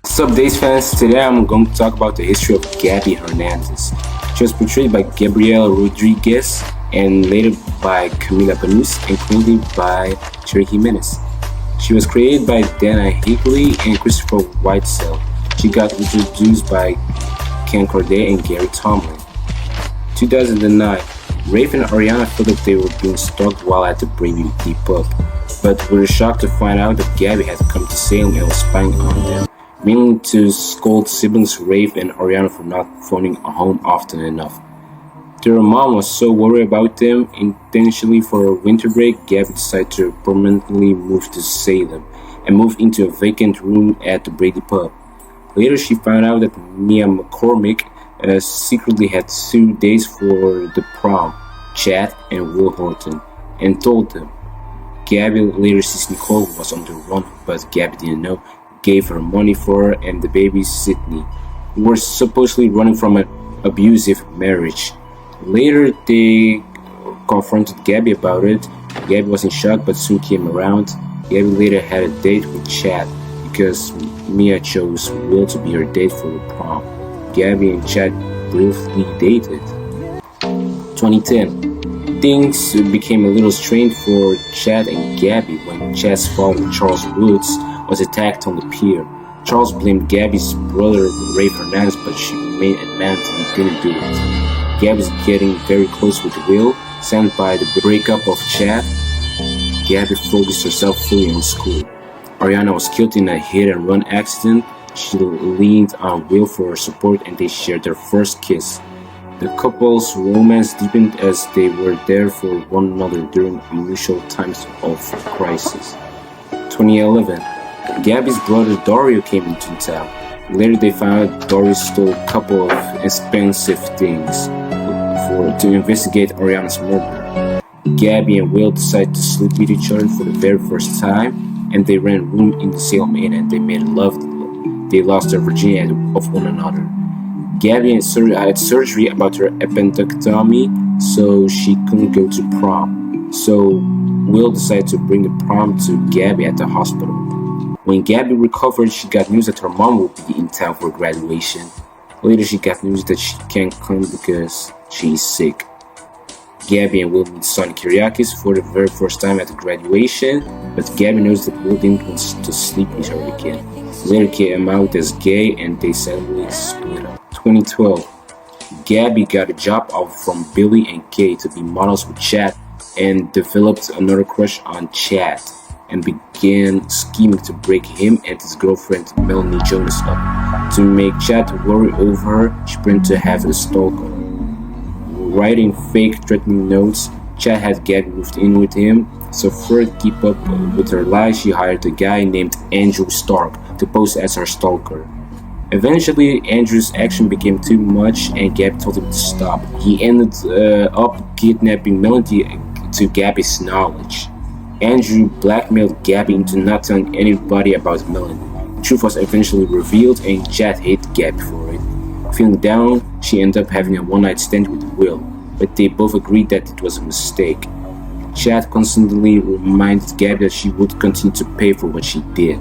What's up, Days fans? Today I'm going to talk about the history of Gabi Hernandez. She was portrayed by Gabriela Rodriguez and later by Camila Banus, included by Cherie Jimenez. She was created by Dana Higley and Christopher Whitesell. She got introduced by Ken Corday and Gary Tomlin. 2009, Rafe and Ariana felt that they were being stalked while at the Brady Pub, but were shocked to find out that Gabi had come to Salem and was spying on them, mainly to scold siblings Rafe and Ariana for not phoning home often enough. Their mom was so worried about them. Intentionally for a winter break, Gabi decided to permanently move to Salem and move into a vacant room at the Brady Pub. Later, she found out that Mia McCormick secretly had 2 dates for the prom, Chad and Will Horton, and told them. Gabi later sees Nicole, who was on the run, but Gabi didn't know, gave her money for her and the baby Sydney, who were supposedly running from an abusive marriage. Later, they confronted Gabi about it. Gabi was in shock but soon came around. Gabi later had a date with Chad because Mia chose Will to be her date for the prom. Gabi and Chad briefly dated. 2010. Things became a little strained for Chad and Gabi when Chad's father, Charles Woods, was attacked on the pier. Charles blamed Gabi's brother, Rafe Hernandez, but she remained adamant he didn't do it. Gabi's getting very close with Will, saddened by the breakup of Chad. Gabi focused herself fully on school. Ariana was killed in a hit-and-run accident. She leaned on Will for support and they shared their first kiss. The couple's romance deepened as they were there for one another during unusual times of crisis. 2011. Gabi's brother Dario came into town. Later they found out Dario stole a couple of expensive things to investigate Ariana's murder. Gabi and Will decided to sleep with each other for the very first time, and they ran a room in the Salem Inn and they made love. They lost their virginity of one another. Gabi had surgery about her appendectomy, so she couldn't go to prom. So Will decided to bring the prom to Gabi at the hospital. When Gabi recovered, she got news that her mom would be in town for graduation. Later, she got news that she can't come because she's sick. Gabi and Will meet Sonny Kyriakis for the very first time at the graduation, but Gabi knows that Will didn't want to sleep with her again. Later came out as gay and they suddenly split up. 2012. Gabi got a job offer from Billy and Kay to be models with Chad and developed another crush on Chad and began scheming to break him and his girlfriend Melanie Jonas up. To make Chad worry over her, she planned to have a stalker. Writing fake threatening notes, Chad had Gabi moved in with him, so for to keep up with her lies, she hired a guy named Andrew Stark to pose as her stalker. Eventually, Andrew's action became too much and Gabi told him to stop. He ended up kidnapping Melanie to Gabi's knowledge. Andrew blackmailed Gabi into not telling anybody about Melanie. The truth was eventually revealed and Chad hated Gabi for it. Feeling down, she ended up having a one-night stand with Will, but they both agreed that it was a mistake. Chad constantly reminded Gabi that she would continue to pay for what she did.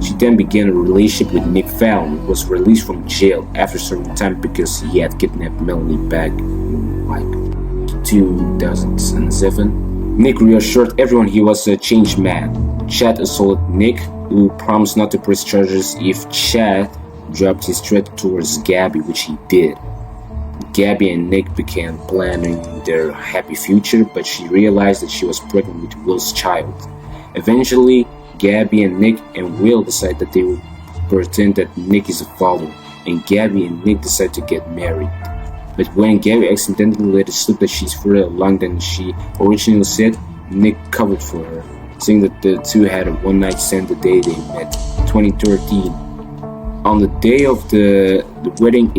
She then began a relationship with Nick Fallon, who was released from jail after a certain time because he had kidnapped Melanie back in 2007. Nick reassured everyone he was a changed man. Chad assaulted Nick, who promised not to press charges if Chad dropped his threat towards Gabi, which he did. Gabi and Nick began planning their happy future, but she realized that she was pregnant with Will's child. Eventually, Gabi and Nick and Will decide that they will pretend that Nick is a father, and Gabi and Nick decide to get married. But when Gabi accidentally let it slip that she's further along than she originally said, Nick covered for her, saying that the two had a one-night stand the day they met. 2013. On the day of the wedding,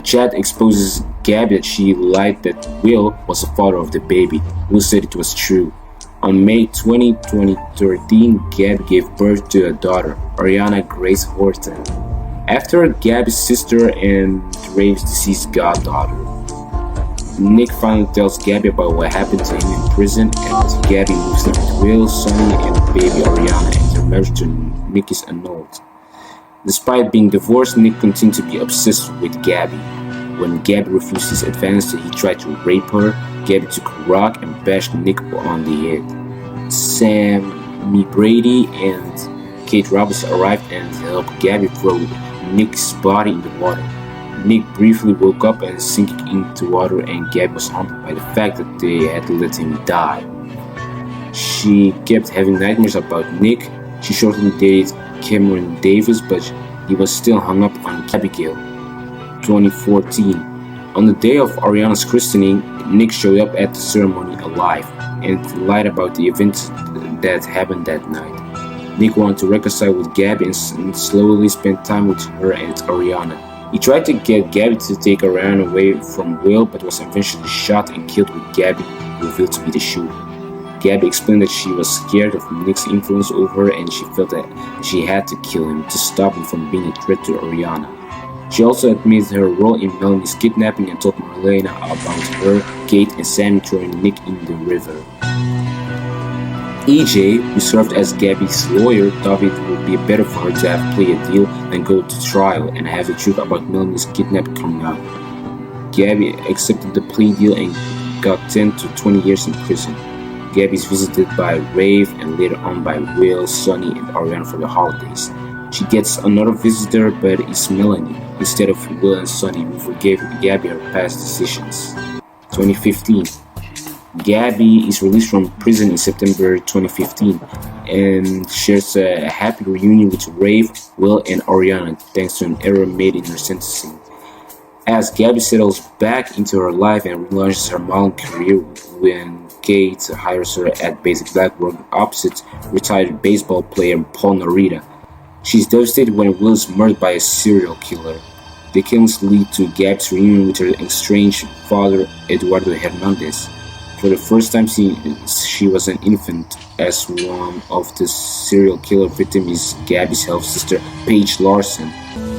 Chad exposes Gabi that she lied that Will was the father of the baby. Will said it was true. On May 20, 2013, Gabi gave birth to a daughter, Ariana Grace Horton, after Gabi's sister and Rave's deceased goddaughter. Nick finally tells Gabi about what happened to him in prison, and Gabi moves in with Will, Sonny, and baby Ariana, and their marriage to Nick is annulled. Despite being divorced, Nick continued to be obsessed with Gabi. When Gabi refused his advance that he tried to rape her, Gabi took a rock and bashed Nick on the head. Sammy Brady and Kate Roberts arrived and helped Gabi throw Nick's body in the water. Nick briefly woke up and sank into water, and Gabi was haunted by the fact that they had let him die. She kept having nightmares about Nick. She shortly dated Cameron Davis, but he was still hung up on Abigail. 2014. On the day of Ariana's christening, Nick showed up at the ceremony alive and lied about the events that happened that night. Nick wanted to reconcile with Gabi and slowly spend time with her and Ariana. He tried to get Gabi to take Ariana away from Will, but was eventually shot and killed with Gabi revealed to be the shooter. Gabi explained that she was scared of Nick's influence over her and she felt that she had to kill him to stop him from being a threat to Ariana. She also admitted her role in Melanie's kidnapping and told Marlena about her, Kate, and Sammy throwing Nick in the river. EJ, who served as Gabi's lawyer, thought it would be better for her to have played a deal than go to trial and have the truth about Melanie's kidnapping coming out. Gabi accepted the plea deal and got 10 to 20 years in prison. Gabi is visited by Rave and later on by Will, Sonny, and Ariana for the holidays. She gets another visitor, but it's Melanie instead of Will and Sonny, who forgave Gabi her past decisions. 2015. Gabi is released from prison in September 2015 and shares a happy reunion with Rave, Will, and Ariana thanks to an error made in her sentencing. As Gabi settles back into her life and relaunches her modeling career when Kate hires her at Basic Black working opposite retired baseball player Paul Narita. She's devastated when Will is murdered by a serial killer. The killings lead to Gabi's reunion with her estranged father Eduardo Hernandez. For the first time she was an infant, as one of the serial killer victims is Gabi's half-sister Paige Larson.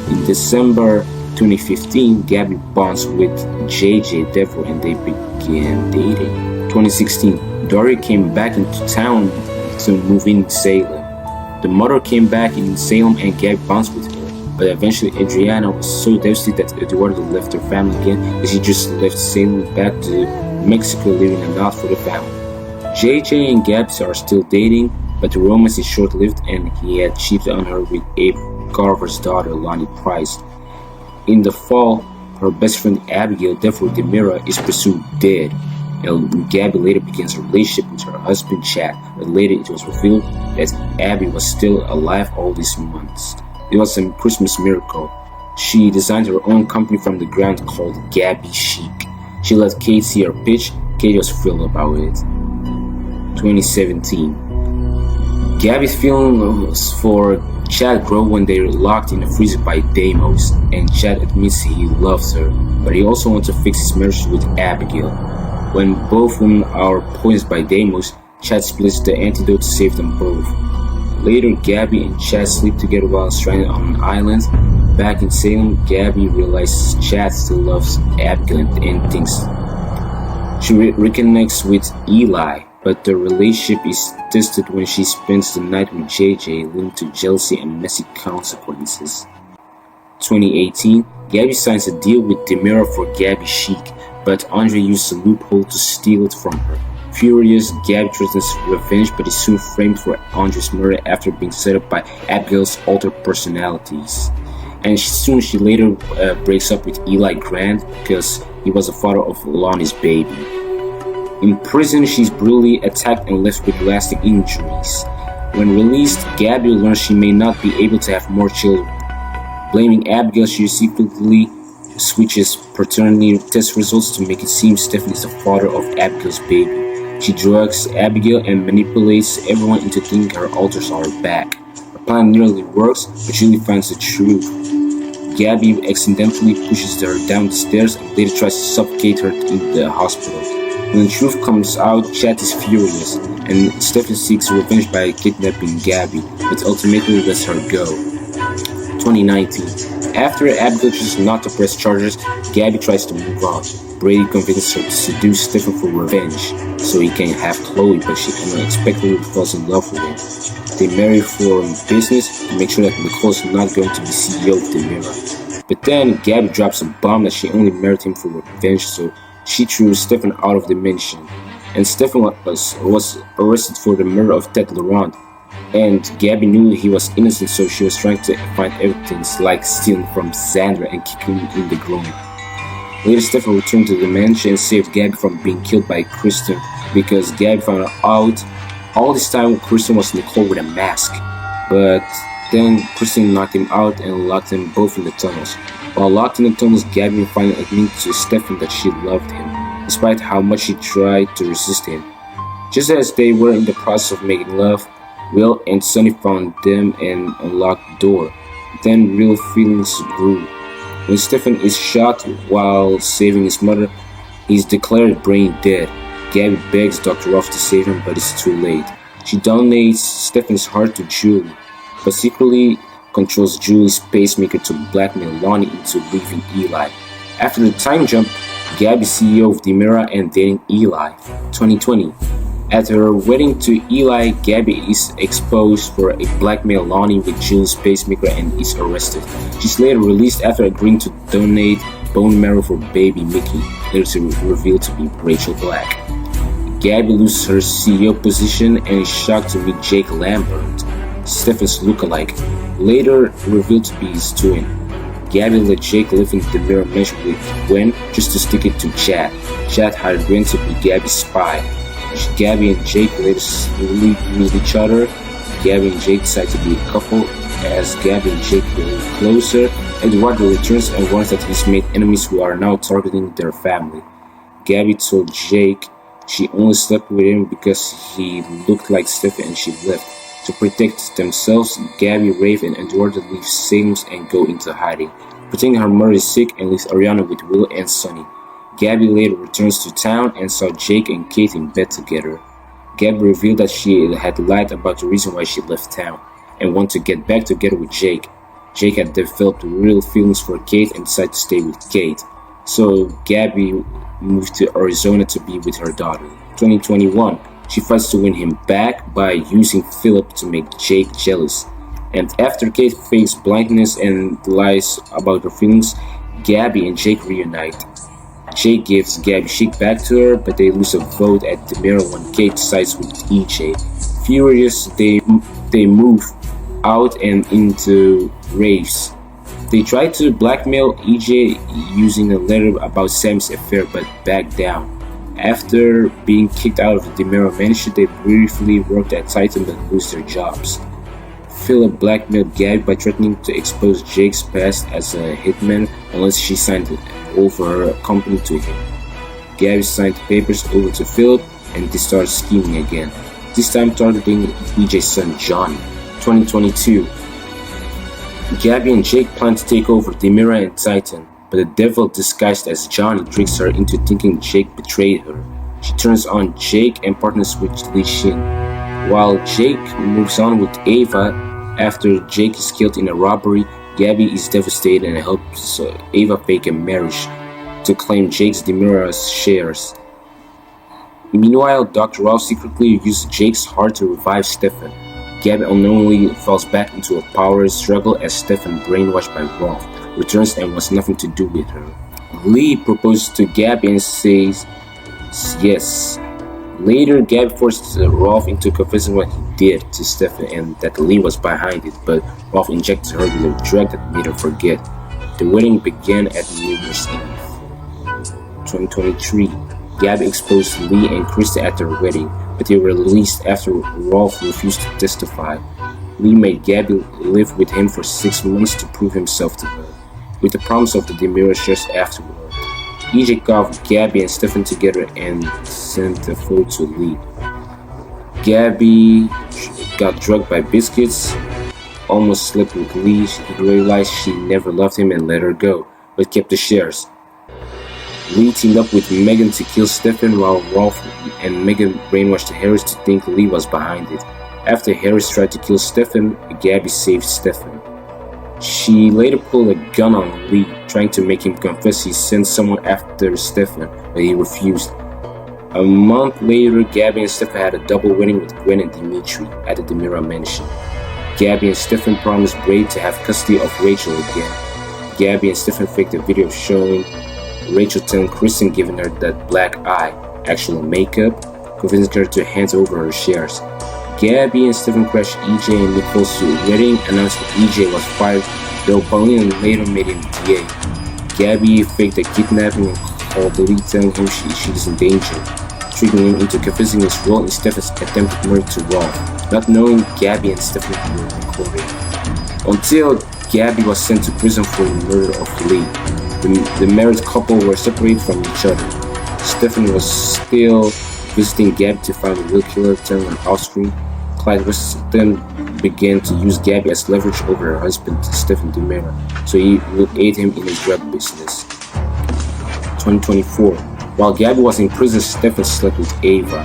In December 2015, Gabi bonds with JJ Devereaux and they began dating. 2016, Dory came back into town to move in Salem. The mother came back in Salem and Gabi bonds with her, but eventually Adriana was so devastated that Eduardo left her family again that she just left Salem back to Mexico, leaving a note for the family. JJ and Gabi are still dating, but the romance is short-lived and he had cheated on her with Abe Carver's daughter, Lonnie Price. In the fall, her best friend Abigail Devereaux Demira is presumed dead, and Gabi later begins a relationship with her husband Chad, but later it was revealed that Abby was still alive all these months. It was a Christmas miracle. She designed her own company from the ground called Gabi Chic. She let Kate see her pitch. Kate was thrilled about it. 2017. Gabi's feelings for Chad grow when they are locked in a freezer by Deimos, and Chad admits he loves her, but he also wants to fix his marriage with Abigail. When both women are poisoned by Deimos, Chad splits the antidote to save them both. Later, Gabi and Chad sleep together while stranded on an island. Back in Salem, Gabi realizes Chad still loves Abigail and thinks she reconnects with Eli, but the relationship is tested when she spends the night with JJ, leading to jealousy and messy consequences. 2018, Gabi signs a deal with Demira for Gabi Chic, but Andre uses a loophole to steal it from her. Furious, Gabi threatens revenge, but is soon framed for Andre's murder after being set up by Abigail's altered personalities. And she later breaks up with Eli Grant because he was the father of Lonnie's baby. In prison, she's brutally attacked and left with lasting injuries. When released, Gabi learns she may not be able to have more children. Blaming Abigail, she secretly switches paternity test results to make it seem Stephen is the father of Abigail's baby. She drugs Abigail and manipulates everyone into thinking her alters are back. A plan nearly works, but Julie finds the truth. Gabi accidentally pushes her down the stairs and later tries to suffocate her in the hospital. When the truth comes out, Chad is furious, and Stefan seeks revenge by kidnapping Gabi, but ultimately lets her go. 2019. After Abigail chooses not to press charges, Gabi tries to move on. Brady convinces her to seduce Stefan for revenge, so he can have Chloe, but she unexpectedly falls in love with him. They marry for business to make sure that Nicole's not going to be CEO of the Mirror. But then Gabi drops a bomb that she only married him for revenge, so she threw Stefan out of the mansion. And Stefan was arrested for the murder of Ted Laurent. And Gabi knew he was innocent, so she was trying to find evidence like stealing from Xander and kicking him in the groin. Later, Stefan returned to the mansion and saved Gabi from being killed by Kristen because Gabi found out all this time Kristen was Nicole with a mask. But then Kristen knocked him out and locked them both in the tunnels. While locked in the tunnels, Gabi finally admitted to Stefan that she loved him, despite how much she tried to resist him. Just as they were in the process of making love, Will and Sonny found them and unlocked the door. Then real feelings grew. When Stefan is shot while saving his mother, he's declared brain dead. Gabi begs Dr. Rolf to save him, but it's too late. She donates Stefan's heart to Julie, but secretly controls Julie's pacemaker to blackmail Lonnie into leaving Eli. After the time jump, Gabi CEO of the Mirror and dating Eli. 2020. At her wedding to Eli, Gabi is exposed for a blackmail Lonnie with Julie's pacemaker and is arrested. She's later released after agreeing to donate bone marrow for baby Mickey, later revealed to be Rachel Black. Gabi loses her CEO position and is shocked to meet Jake Lambert, Stefan's lookalike, later revealed to be his twin. Gabi let Jake live in the Mirror mansion with Gwen just to stick it to Chad. Chad hired Gwen to be Gabi's spy. Gabi and Jake later meet each other. Gabi and Jake decide to be a couple. As Gabi and Jake get closer, Eduardo returns and warns that he's made enemies who are now targeting their family. Gabi told Jake she only slept with him because he looked like Stefan and she left. To protect themselves, Gabi, Rafe, and Eduardo leave Salem's and go into hiding, pretending her mother is sick and leaves Ariana with Will and Sonny. Gabi later returns to town and saw Jake and Kate in bed together. Gabi revealed that she had lied about the reason why she left town and wanted to get back together with Jake. Jake had developed real feelings for Kate and decided to stay with Kate. So Gabi moved to Arizona to be with her daughter. 2021. She fights to win him back by using Philip to make Jake jealous. And after Kate fakes blindness and lies about her feelings, Gabi and Jake reunite. Jake gives Gabi Chic back to her, but they lose a vote at the Mirror when Kate sides with EJ. Furious, they move out and into raves. They try to blackmail EJ using a letter about Sam's affair, but back down. After being kicked out of the Mirror mansion, they briefly worked at Titan but lose their jobs. Philip blackmailed Gabi by threatening to expose Jake's past as a hitman unless she signed over her company to him. Gabi signed papers over to Philip and they started scheming again, this time targeting EJ's son Johnny. 2022. Gabi and Jake plan to take over the Mirror and Titan, but the devil disguised as Johnny tricks her into thinking Jake betrayed her. She turns on Jake and partners with Li Xin. While Jake moves on with Ava after Jake is killed in a robbery, Gabi is devastated and helps Ava fake a marriage to claim Jake's the Mirror's shares. Meanwhile, Dr. Ralph secretly uses Jake's heart to revive Stefan. Gabi unknowingly falls back into a power struggle as Stefan, brainwashed by Rolf, returns and wants nothing to do with her. Lee proposes to Gabi and says yes. Later, Gabi forces Rolf into confessing what he did to Stefan and that Lee was behind it, but Rolf injected her with a drug that made her forget. The wedding began at New Year's Eve. 2023. Gabi exposed Lee and Krista at their wedding, but they were released after Rolf refused to testify. Lee made Gabi live with him for 6 months to prove himself to her, with the promise of the Demira shares afterward. EJ got Gabi and Stefan together and sent a photo to Lee. Gabi got drugged by biscuits almost slept with Lee, he realized she never loved him and let her go, but kept the shares. Lee teamed up with Megan to kill Stefan while Rolf and Megan brainwashed Harris to think Lee was behind it. After Harris tried to kill Stefan, Gabi saved Stefan. She later pulled a gun on Lee, trying to make him confess he sent someone after Stefan, but he refused. A month later, Gabi and Stefan had a double wedding with Gwen and Dimitri at the Demira mansion. Gabi and Stefan promised Braid to have custody of Rachel again. Gabi and Stefan faked a video showing Rachel telling Kristen giving her that black eye, actual makeup, convincing her to hand over her shares. Gabi and Stefan crashed EJ and Nicole's wedding, announced that EJ was fired, though Pauline later made him DA. Gabi faked a kidnapping and called Daly telling him she's in danger, tricking him into confessing his role in Stefan's attempted murder to Rolf, not knowing Gabi and Stefan were recording. Until Gabi was sent to prison for the murder of Lee. The married couple were separated from each other. Stefan was still visiting Gabi to find the real killer, turning her offscreen. Clyde Weston began to use Gabi as leverage over her husband, Stefan Demira, so he would aid him in his drug business. 2024. While Gabi was in prison, Stefan slept with Ava.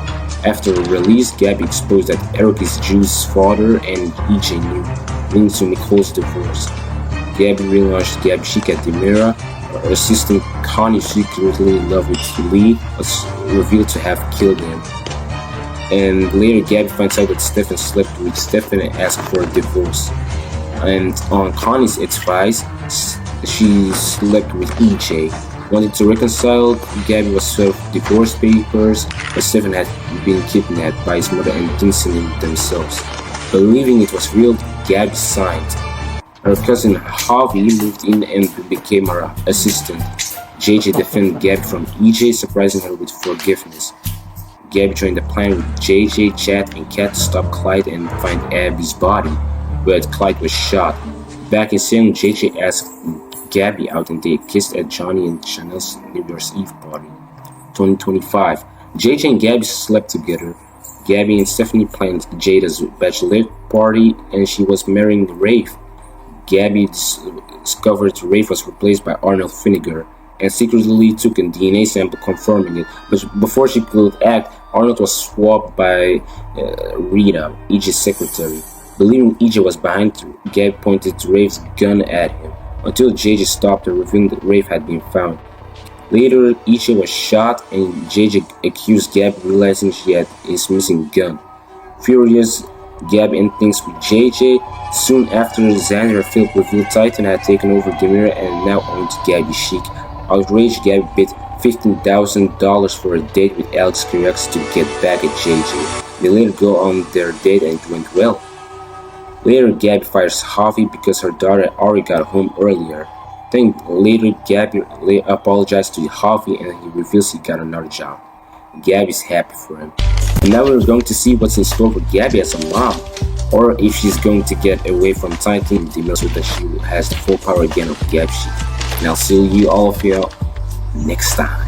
After release, Gabi exposed that Eric is Drew's father and EJ knew, leading to Nicole's divorce. Gabi relaunched Gabi Chic at Demira. Her assistant Connie, secretly in love with Lee, was revealed to have killed him. And later, Gabi finds out that Stefan slept with Stefan and asked for a divorce. And on Connie's advice, she slept with EJ. Wanted to reconcile, Gabi was served divorce papers, but Stefan had been kidnapped by his mother and Dinson themselves. Believing it was real, Gabi signed. Her cousin Javi moved in and became her assistant. JJ defended Gabi from EJ, surprising her with forgiveness. Gabi joined the plan with JJ, Chad, and Kat to stop Clyde and find Abby's body, but Clyde was shot. Back in Salem, JJ asked Gabi out and they kissed at Johnny and Chanel's New Year's Eve party. 2025. JJ and Gabi slept together. Gabi and Stephanie planned Jada's bachelorette party and she was marrying Rafe. Gabi discovered Rafe was replaced by Arnold Finnegar and secretly took a DNA sample confirming it. But before she could act, Arnold was swapped by Rita, EJ's secretary. Believing EJ was behind, Gabi pointed Rafe's gun at him, until JJ stopped her, revealing that Rafe had been found. Later, EJ was shot and JJ accused Gabi, realizing she had his missing gun. Furious, Gabi ended things with JJ. Soon after, Xander and Philip revealed Titan had taken over Demira and now owned Gabi Chic. Outraged, Gabi bid $15,000 for a date with Alex Kyriakis to get back at JJ. They later go on their date and it went well. Later, Gabi fires Javi because her daughter Ari got home earlier. Then later, Gabi apologized to Javi and he reveals he got another job. Gabi's happy for him. And now we're going to see what's in store for Gabi as a mom, or if she's going to get away from Titan and Demira so that she has the full power again of Gabi Chic. And I'll see you all of you next time.